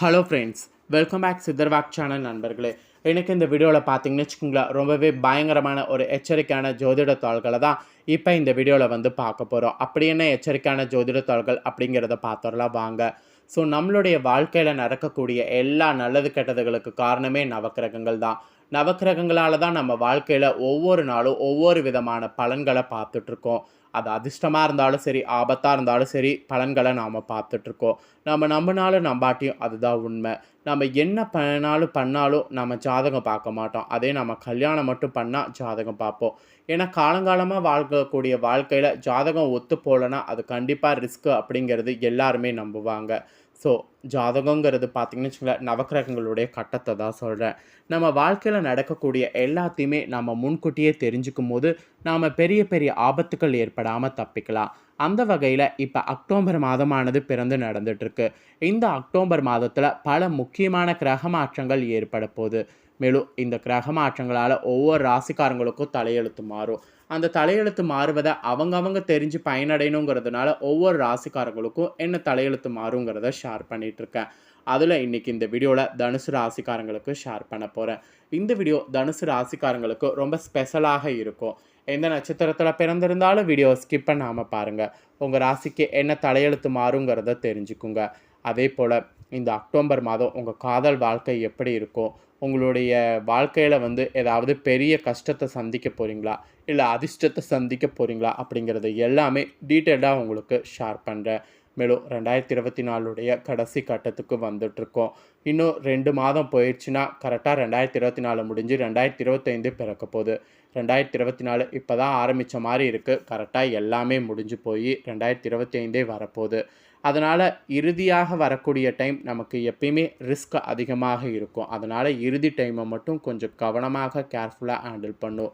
Hello friends, welcome back சித்தர்வாக் channel நண்பர்களே. எனக்கு இந்த வீடியோவில் பார்த்தீங்கன்னு வச்சுக்கோங்களேன், ரொம்பவே பயங்கரமான ஒரு எச்சரிக்கையான ஜோதிட தாள்களை தான் இப்போ இந்த வீடியோவில் வந்து பார்க்க போகிறோம். அப்படி என்ன எச்சரிக்கையான ஜோதிட தாள்கள் அப்படிங்கிறத பார்த்துடலாம் வாங்க. ஸோ நம்மளுடைய வாழ்க்கையில் நடக்கக்கூடிய எல்லா நல்லது கெட்டதுகளுக்கு காரணமே நவக்கிரகங்கள் தான். நவக்கிரகங்களால் தான் நம்ம வாழ்க்கையில் ஒவ்வொரு நாளும் ஒவ்வொரு விதமான பலன்களை பார்த்துட்ருக்கோம். அது அதிர்ஷ்டமாக இருந்தாலும் சரி, ஆபத்தாக இருந்தாலும் சரி, பலன்களை நாம் பார்த்துட்ருக்கோம். நம்ம நம்பினாலும் நம்பாட்டியும் அதுதான் உண்மை. நம்ம என்ன பண்ணாலும் நம்ம ஜாதகம் பார்க்க மாட்டோம். அதே நம்ம கல்யாணம் மட்டும் பண்ணால் ஜாதகம் பார்ப்போம். ஏன்னா காலங்காலமாக வாழ்க்கக்கூடிய வாழ்க்கையில் ஜாதகம் ஒத்து போகலன்னா அது கண்டிப்பாக ரிஸ்க்கு அப்படிங்கிறது எல்லாருமே நம்புவாங்க. ஸோ ஜாதகங்கிறது பார்த்திங்கன்னு வச்சுக்கோங்களேன், நவக்கிரகங்களுடைய கட்டத்தை தான் சொல்கிறேன். நம்ம வாழ்க்கையில் நடக்கக்கூடிய எல்லாத்தையுமே நம்ம முன்கூட்டியே தெரிஞ்சுக்கும் போது நாம் பெரிய பெரிய ஆபத்துக்கள் ஏற்படாமல் தப்பிக்கலாம். அந்த வகையில் இப்போ அக்டோபர் மாதமானது பிறந்து நடந்துகிட்ருக்கு. இந்த அக்டோபர் மாதத்தில் பல முக்கியமான கிரக மாற்றங்கள் ஏற்பட போகுது. மேலும் இந்த கிரக மாற்றங்களால் ஒவ்வொரு ராசிக்காரங்களுக்கும் தலையெழுத்து மாறும். அந்த தலையெழுத்து மாறுவதை அவங்க தெரிஞ்சு பயனடையணுங்கிறதுனால ஒவ்வொரு ராசிக்காரங்களுக்கும் என்ன தலையெழுத்து மாறுங்கிறத ஷேர் பண்ணிகிட்ருக்கேன். அதில் இன்றைக்கி இந்த வீடியோவில் தனுசு ராசிக்காரங்களுக்கு ஷேர் பண்ண போகிறேன். இந்த வீடியோ தனுசு ராசிக்காரங்களுக்கு ரொம்ப ஸ்பெஷலாக இருக்கும். எந்த நட்சத்திரத்தில் பிறந்திருந்தாலும் வீடியோ ஸ்கிப் பண்ணாமல் பாருங்கள். உங்கள் ராசிக்கு என்ன தலையெழுத்து மாறுங்கிறத தெரிஞ்சுக்குங்க. அதே போல் இந்த அக்டோபர் மாதம் உங்கள் காதல் வாழ்க்கை எப்படி இருக்கும், உங்களுடைய வாழ்க்கையில் வந்து ஏதாவது பெரிய கஷ்டத்தை சந்திக்க போகிறீங்களா, இல்லை அதிர்ஷ்டத்தை சந்திக்க போகிறீங்களா அப்படிங்கிறது எல்லாமே டீட்டெயில்டாக உங்களுக்கு ஷேர் பண்ணுறேன். மேலும் 2024 கடைசி கட்டத்துக்கு வந்துட்ருக்கோம். இன்னும் 2 மாதம் போயிடுச்சுன்னா கரெக்டாக 2024 முடிஞ்சு 2025 பிறக்க போகுது. 2024 இப்போ தான் ஆரம்பித்த மாதிரி இருக்குது. கரெக்டாக எல்லாமே முடிஞ்சு போய் 2025 வரப்போகுது. அதனால் இறுதியாக வரக்கூடிய டைம் நமக்கு எப்பயுமே ரிஸ்க் அதிகமாக இருக்கும். அதனால் இறுதி டைமை மட்டும் கொஞ்சம் கவனமாக கேர்ஃபுல்லாக ஹேண்டில் பண்ணும்.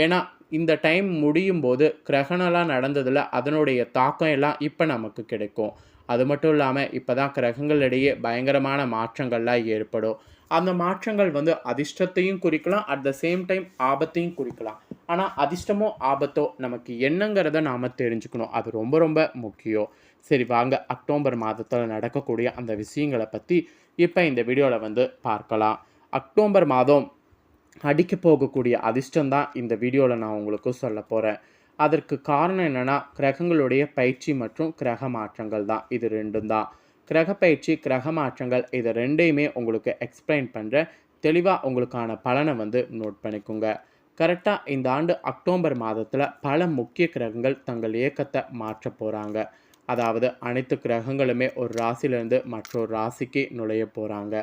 ஏன்னா இந்த டைம் முடியும் போது கிரகணம்லாம் நடந்ததில் அதனுடைய தாக்கம் எல்லாம் இப்போ நமக்கு கிடைக்கும். அது மட்டும் இல்லாமல் இப்போ தான் கிரகங்களிடையே பயங்கரமான மாற்றங்கள்லாம் ஏற்படும். அந்த மாற்றங்கள் வந்து அதிர்ஷ்டத்தையும் குறிக்கலாம், அட் த சேம் டைம் ஆபத்தையும் குறிக்கலாம். ஆனால் அதிர்ஷ்டமோ ஆபத்தோ நமக்கு என்னங்கிறத நாம் தெரிஞ்சுக்கணும். அது ரொம்ப ரொம்ப முக்கியம். சரி வாங்க, அக்டோபர் மாதத்தில் நடக்கக்கூடிய அந்த விஷயங்களை பற்றி இப்போ இந்த வீடியோவில் வந்து பார்க்கலாம். அக்டோபர் மாதம் அடிக்க போகக்கூடிய அதிர்ஷ்டம் தான் இந்த வீடியோவில் நான் உங்களுக்கு சொல்ல போகிறேன். அதற்கு காரணம் என்னென்னா, கிரகங்களுடைய பயிற்சி மற்றும் கிரக மாற்றங்கள் தான். இது ரெண்டும் தான். கிரக பயிற்சி, கிரக மாற்றங்கள், இதை ரெண்டையுமே உங்களுக்கு எக்ஸ்பிளைன் பண்ணுறேன். தெளிவாக உங்களுக்கான பலனை வந்து நோட் பண்ணிக்கோங்க. கரெக்டாக இந்த ஆண்டு அக்டோபர் மாதத்தில் பல முக்கிய கிரகங்கள் தங்கள் இயக்கத்தை மாற்ற போகிறாங்க. அதாவது அனைத்து கிரகங்களுமே ஒரு ராசியிலேருந்து மற்றொரு ராசிக்கு நுழைய போகிறாங்க.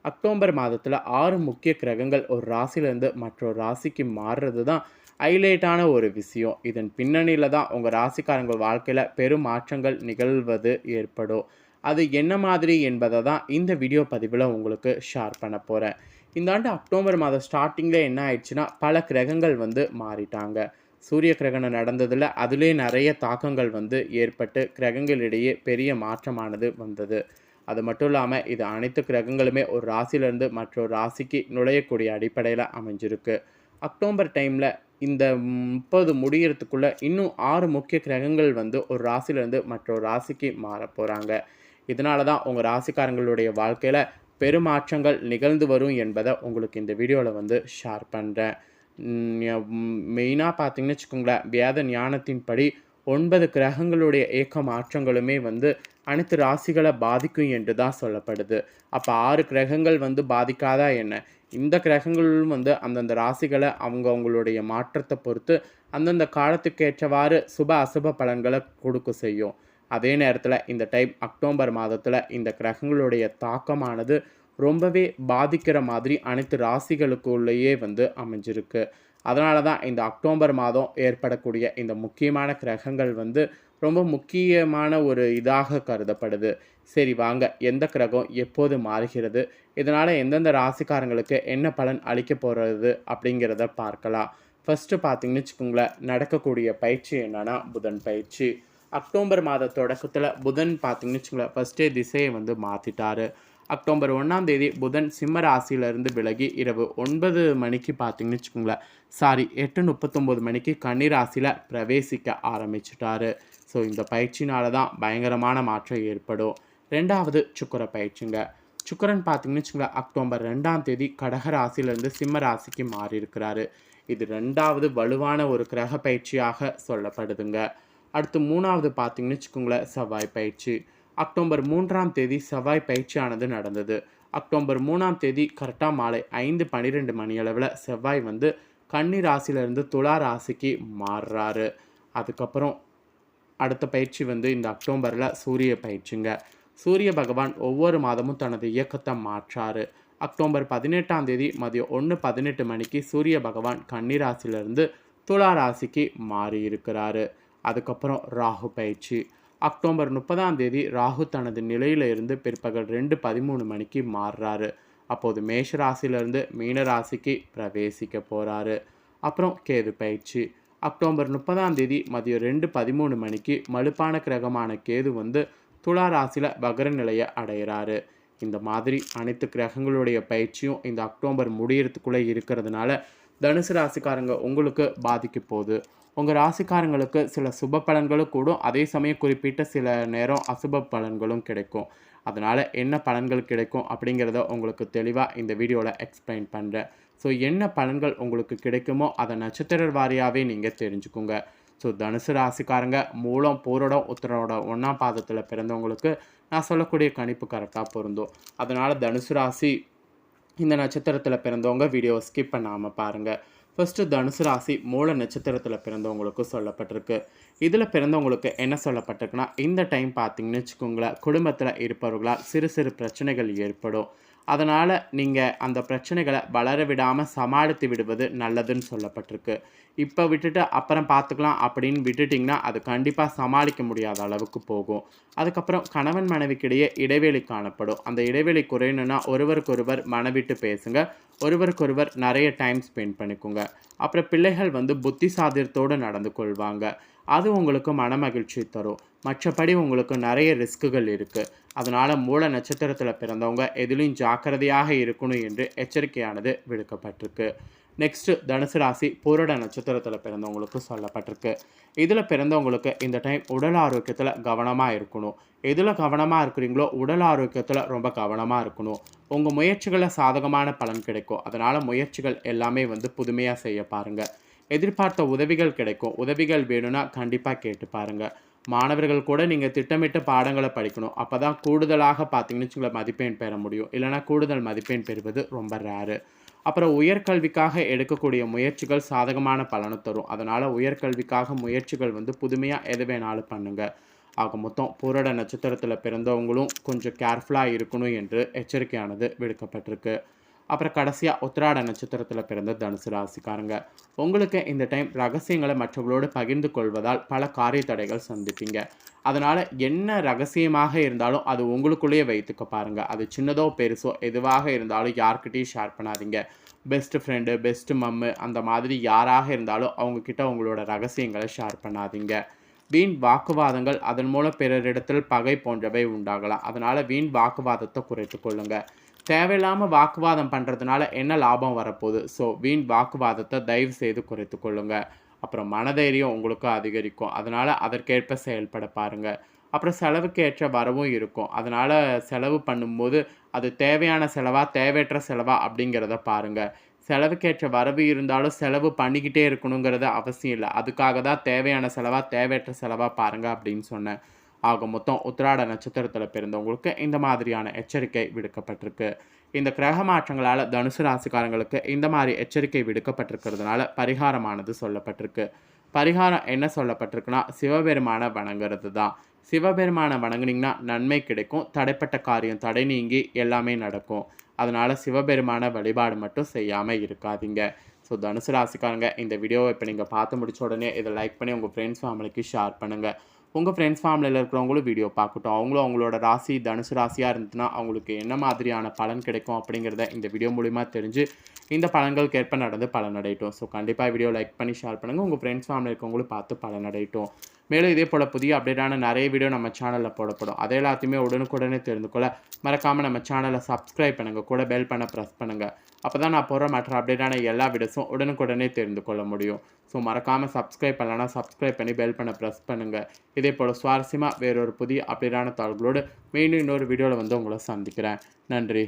அக்டோபர் மாதத்தில் 6 முக்கிய கிரகங்கள் ஒரு ராசியிலேருந்து மற்றொரு ராசிக்கு மாறுறது தான் ஹைலைட்டான ஒரு விஷயம். இதன் பின்னணியில் தான் உங்கள் ராசிக்காரங்கள் வாழ்க்கையில் பெரும் மாற்றங்கள் நிகழ்வது ஏற்படும். அது என்ன மாதிரி என்பதை தான் இந்த வீடியோ பதிவில் உங்களுக்கு ஷேர் பண்ண போகிறேன். இந்த ஆண்டு அக்டோபர் மாதம் ஸ்டார்டிங்கில் என்ன ஆயிடுச்சுன்னா, பல கிரகங்கள் வந்து மாறிட்டாங்க. சூரிய கிரகணம் நடந்ததில் அதிலே நிறைய தாக்கங்கள் வந்து ஏற்பட்டு கிரகங்களிடையே பெரிய மாற்றமானது வந்தது. அது மட்டும் இல்லாமல் இது அனைத்து கிரகங்களுமே ஒரு ராசியிலேருந்து மற்றொரு ராசிக்கு நுழையக்கூடிய அடிப்படையில் அமைஞ்சிருக்கு. அக்டோபர் டைமில் இந்த 30 முடிகிறதுக்குள்ளே இன்னும் 6 முக்கிய கிரகங்கள் வந்து ஒரு ராசியிலேருந்து மற்றொரு ராசிக்கு மாற போகிறாங்க. இதனால தான் உங்கள் ராசிக்காரங்களுடைய வாழ்க்கையில் பெருமாற்றங்கள் நிகழ்ந்து வரும் என்பதை உங்களுக்கு இந்த வீடியோவில் வந்து ஷேர் பண்ணுறேன். மெயினாக பார்த்தீங்கன்னு வச்சுக்கோங்களேன், வேத ஞானத்தின்படி 9 கிரகங்களுடைய இயக்க மாற்றங்களுமே வந்து அனைத்து ராசிகளை பாதிக்கும் என்று தான் சொல்லப்படுது. அப்போ 6 கிரகங்கள் வந்து பாதிக்காதா என்ன? இந்த கிரகங்களும் வந்து அந்தந்த ராசிகளை அவங்களுடைய மாற்றத்தை பொறுத்து அந்தந்த காலத்துக்கு ஏற்றவாறு சுப அசுப பலன்களை கொடுக்க செய்யும். அதே நேரத்தில் இந்த டைம் அக்டோபர் மாதத்தில் இந்த கிரகங்களுடைய தாக்கமானது ரொம்பவே பாதிக்கிற மாதிரி அனைத்து ராசிகளுக்குள்ளேயே வந்து அமைஞ்சிருக்கு. அதனால தான் இந்த அக்டோபர் மாதம் ஏற்படக்கூடிய இந்த முக்கியமான கிரகங்கள் வந்து ரொம்ப முக்கியமான ஒரு இதாக கருதப்படுது. சரி வாங்க, எந்த கிரகம் எப்போது மாறுகிறது, இதனால் எந்தெந்த ராசிக்காரங்களுக்கு என்ன பலன் அளிக்க போகிறது அப்படிங்கிறத பார்க்கலாம். ஃபஸ்ட்டு பார்த்தீங்கன்னு வச்சுக்கோங்களேன், நடக்கக்கூடிய பயிற்சி என்னென்னா புதன் பயிற்சி. அக்டோபர் மாத தொடக்கத்தில் புதன் பார்த்தீங்கன்னு வச்சுக்கோங்களேன், ஃபஸ்ட்டே திசையை வந்து மாற்றிட்டார். அக்டோபர் 1ஆம் தேதி புதன் சிம்ம ராசியிலிருந்து விலகி இரவு 9 மணிக்கு பார்த்தீங்கன்னு வச்சுக்கோங்களேன், 8:39 மணிக்கு கன்னி ராசியில் பிரவேசிக்க ஆரம்பிச்சிட்டாரு. ஸோ இந்த பயிற்சினால தான் பயங்கரமான மாற்றம் ஏற்படும். 2வது சுக்கிர பயிற்சிங்க. சுக்கிரன் பார்த்தீங்கன்னு வச்சுக்கோங்களேன், அக்டோபர் 2ஆம் தேதி கடக ராசியிலிருந்து சிம்ம ராசிக்கு மாறி இருக்கிறாரு. இது 2வது வலுவான ஒரு கிரக பயிற்சியாக சொல்லப்படுதுங்க. அடுத்து 3வது பார்த்தீங்கன்னு வச்சுக்கோங்களேன், செவ்வாய் பயிற்சி. அக்டோபர் 3ஆம் தேதி செவ்வாய் பயிற்சியானது நடந்தது. அக்டோபர் 3ஆம் தேதி கரெக்டாக மாலை 5:12 மணியளவில் செவ்வாய் வந்து கன்னி ராசியிலிருந்து துலா ராசிக்கு மாறுறாரு. அதுக்கப்புறம் அடுத்த பயிற்சி வந்து இந்த அக்டோபரில் சூரிய பயிற்சிங்க. சூரிய பகவான் ஒவ்வொரு மாதமும் தனது இயக்கத்தை மாற்றாரு. அக்டோபர் 18ஆம் தேதி மதியம் 1:18 மணிக்கு சூரிய பகவான் கன்னி ராசியிலிருந்து துலா ராசிக்கு மாறி இருக்கிறாரு. அதுக்கப்புறம் ராகு பயிற்சி. அக்டோபர் 30ஆம் தேதி ராகு தனது நிலையில இருந்து பிற்பகல் 2:13 மணிக்கு மாறுறாரு. அப்போது மேஷ ராசியிலிருந்து மீன ராசிக்கு பிரவேசிக்க போறாரு. அப்புறம் கேது பயிற்சி. அக்டோபர் 30ஆம் தேதி மதியம் 2:13 மணிக்கு மலுப்பான கிரகமான கேது வந்து துலா ராசியில் வக்ர நிலையை அடைகிறாரு. இந்த மாதிரி அனைத்து கிரகங்களுடைய பயிற்சியும் இந்த அக்டோபர் முடியறதுக்குள்ளே இருக்கிறதுனால தனுசு ராசிக்காரங்க உங்களுக்கு பாதிக்க போகுது. உங்கள் ராசிக்காரங்களுக்கு சில சுப பலன்களும் கூடும், அதே சமயம் குறிப்பிட்ட சில நேரம் அசுப பலன்களும் கிடைக்கும். அதனால் என்ன பலன்கள் கிடைக்கும் அப்படிங்கிறத உங்களுக்கு தெளிவாக இந்த வீடியோவில் எக்ஸ்பிளைன் பண்ணுறேன். ஸோ என்ன பலன்கள் உங்களுக்கு கிடைக்குமோ அதை நட்சத்திர வாரியாகவே நீங்கள் தெரிஞ்சுக்குங்க. ஸோ தனுசு ராசிக்காரங்க மூலம், பூரோடம், உத்திரோடம் 1ஆம் பாதத்தில் பிறந்தவங்களுக்கு நான் சொல்லக்கூடிய கணிப்பு கரெக்டாக பொருந்தும். அதனால் தனுசு ராசி இந்த நட்சத்திரத்தில் பிறந்தவங்க வீடியோவை ஸ்கிப் பண்ணாமல் பாருங்கள். ஃபஸ்ட்டு தனுசு ராசி மூல நட்சத்திரத்தில் பிறந்தவங்களுக்கு சொல்லப்பட்டிருக்கு. இதில் பிறந்தவங்களுக்கு என்ன சொல்லப்பட்டிருக்குன்னா, இந்த டைம் பார்த்தீங்கன்னு வச்சுக்கோங்களேன், குடும்பத்தில் இருப்பவர்களால் சிறு சிறு பிரச்சனைகள் ஏற்படும். அதனால் நீங்கள் அந்த பிரச்சனைகளை வளர விடாமல் சமாளித்து விடுவது நல்லதுன்னு சொல்லப்பட்டிருக்கு. இப்போ விட்டுட்டு அப்புறம் பார்த்துக்கலாம் அப்படின்னு விட்டுட்டிங்கன்னா அது கண்டிப்பாக சமாளிக்க முடியாத அளவுக்கு போகும். அதுக்கப்புறம் கணவன் மனைவிக்கிடையே இடைவெளி காணப்படும். அந்த இடைவெளி குறையணுன்னா ஒருவருக்கொருவர் மனவிட்டு பேசுங்க, ஒருவருக்கொருவர் நிறைய டைம் ஸ்பெண்ட் பண்ணிக்கோங்க. அப்புறம் பிள்ளைகள் வந்து புத்தி சாதுரியத்தோடு நடந்து கொள்வாங்க. அது உங்களுக்கு மன மகிழ்ச்சி தரும். மற்றபடி உங்களுக்கு நிறைய ரிஸ்க்குகள் இருக்குது. அதனால் மூல நட்சத்திரத்தில் பிறந்தவங்க எதிலையும் ஜாக்கிரதையாக இருக்கணும் என்று எச்சரிக்கையானது விடுக்கப்பட்டிருக்கு. நெக்ஸ்ட்டு தனுசு ராசி பூரட நட்சத்திரத்தில் பிறந்தவங்களுக்கு சொல்லப்பட்டிருக்கு. இதில் பிறந்தவங்களுக்கு இந்த டைம் உடல் ஆரோக்கியத்தில் கவனமாக இருக்கணும். எதில் கவனமாக இருக்கிறீங்களோ உடல் ஆரோக்கியத்தில் ரொம்ப கவனமாக இருக்கணும். உங்கள் முயற்சிகளில் சாதகமான பலன் கிடைக்கும். அதனால் முயற்சிகள் எல்லாமே வந்து புதுமையாக செய்ய பாருங்கள். எதிர்பார்த்த உதவிகள் கிடைக்கும். உதவிகள் வேணும்னா கண்டிப்பாக கேட்டு பாருங்கள். மாணவர்கள் கூட நீங்கள் திட்டமிட்ட பாடங்களை படிக்கணும். அப்போ தான் கூடுதலாக பார்த்தீங்கன்னு வச்சுக்கோங்களேன் மதிப்பெண் பெற முடியும். இல்லைனா கூடுதல் மதிப்பெண் பெறுவது ரொம்ப ரேரு. அப்புறம் உயர்கல்விக்காக எடுக்கக்கூடிய முயற்சிகள் சாதகமான பலனை தரும். அதனால் உயர்கல்விக்காக முயற்சிகள் வந்து புதுமையாக எது வேணாலும் பண்ணுங்கள். ஆக மொத்தம் பூரட நட்சத்திரத்தில் பிறந்தவங்களும் கொஞ்சம் கேர்ஃபுல்லாக இருக்கணும் என்று எச்சரிக்கையானது விடுக்கப்பட்டிருக்கு. அப்புறம் கடைசியாக உத்திராட நட்சத்திரத்தில் பிறந்த தனுசு ராசிக்காரங்க உங்களுக்கு இந்த டைம் ரகசியங்களை மற்றவர்களோடு பகிர்ந்து கொள்வதால் பல காரிய தடைகள் சந்திப்பீங்க. அதனால் என்ன ரகசியமாக இருந்தாலும் அது உங்களுக்குள்ளேயே வைத்துக்க பாருங்கள். அது சின்னதோ பெருசோ எதுவாக இருந்தாலும் யார்கிட்டையும் ஷேர் பண்ணாதீங்க. பெஸ்ட் ஃப்ரெண்டு, பெஸ்ட் மம்மு அந்த மாதிரி யாராக இருந்தாலும் அவங்கக்கிட்ட உங்களோட ரகசியங்களை ஷேர் பண்ணாதீங்க. வீண் வாக்குவாதங்கள், அதன் மூலம் பிறரிடத்தில் பகை போன்றவை உண்டாகலாம். அதனால் வீண் வாக்குவாதத்தை குறைத்து கொள்ளுங்கள். தேவையில்லாமல் வாக்குவாதம் பண்ணுறதுனால என்ன லாபம் வரப்போகுது? ஸோ வீண் வாக்குவாதத்தை தயவு செய்து குறைத்து கொள்ளுங்கள். அப்புறம் மனதைரியம் உங்களுக்கு அதிகரிக்கும். அதனால் அதற்கேற்ப செயல்பட பாருங்கள். அப்புறம் செலவுக்கு ஏற்ற வரவும் இருக்கும். அதனால் செலவு பண்ணும்போது அது தேவையான செலவா தேவையற்ற செலவா அப்படிங்கிறத பாருங்கள். செலவுக்கேற்ற வரவு இருந்தாலும் செலவு பண்ணிக்கிட்டே இருக்கணுங்கிறது அவசியம் இல்லை. அதுக்காக தான் தேவையான செலவா தேவையற்ற செலவாக பாருங்கள் அப்படின்னு சொன்னேன். ஆக மொத்தம் உத்திராட நட்சத்திரத்தில் பிறந்தவங்களுக்கு இந்த மாதிரியான எச்சரிக்கை விடுக்கப்பட்டிருக்கு. இந்த கிரக மாற்றங்களால் தனுசு ராசிக்காரங்களுக்கு இந்த மாதிரி எச்சரிக்கை விடுக்கப்பட்டிருக்கிறதுனால பரிகாரமானது சொல்லப்பட்டிருக்கு. பரிகாரம் என்ன சொல்லப்பட்டிருக்குன்னா, சிவபெருமானை வணங்குறது தான். சிவபெருமானை வணங்குனீங்கன்னா நன்மை கிடைக்கும். தடைப்பட்ட காரியம் தடை நீங்கி எல்லாமே நடக்கும். அதனால் சிவபெருமான வழிபாடு மட்டும் செய்யாமல் இருக்காதீங்க. ஸோ தனுசு ராசிக்காரங்க இந்த வீடியோவை இப்போ நீங்கள் பார்த்து முடிச்ச உடனே இதை லைக் பண்ணி உங்கள் ஃப்ரெண்ட்ஸ் ஃபேமிலிக்கு ஷேர் பண்ணுங்கள். உங்கள் ஃப்ரெண்ட்ஸ் ஃபேமிலியில் இருக்கிறவங்களும் வீடியோ பார்க்கட்டும். அவங்களும் அவங்களோட ராசி தனுசு ராசியாக இருந்துச்சுன்னா அவங்களுக்கு என்ன மாதிரியான பலன் கிடைக்கும் அப்படிங்கிறத இந்த வீடியோ மூலிமா தெரிஞ்சு இந்த பலன்களுக்கு ஏற்ப நடந்து பலனடையட்டும். ஸோ கண்டிப்பாக வீடியோ லைக் பண்ணி ஷேர் பண்ணுங்கள். உங்கள் ஃப்ரெண்ட்ஸ் ஃபேமிலி இருக்கவங்களும் பார்த்து பலனடையட்டும். மேலும் இதே போல் புதிய அப்டேட்டான நிறைய வீடியோ நம்ம சேனலில் போடப்படும். அதை எல்லாத்தையுமே உடனுக்குடனே தெரிந்து கொள்ள மறக்காமல் நம்ம சேனலை சப்ஸ்கிரைப் பண்ணுங்கள், கூட பெல் பண்ண ப்ரெஸ் பண்ணுங்கள். அப்போ தான் நான் போகிற மற்ற அப்டேட்டான எல்லா வீடியோஸும் உடனுக்குடனே தெரிந்து கொள்ள முடியும். ஸோ மறக்காமல் சப்ஸ்கிரைப் பண்ணலன்னா சப்ஸ்கிரைப் பண்ணி பெல் பண்ண ப்ரெஸ் பண்ணுங்கள். இதே போல் சுவாரஸ்யமாக வேறொரு புதிய அப்டேட்டான தகவல்களோடு மீண்டும் இன்னொரு வீடியோவில் வந்து உங்களை சந்திக்கிறேன். நன்றி.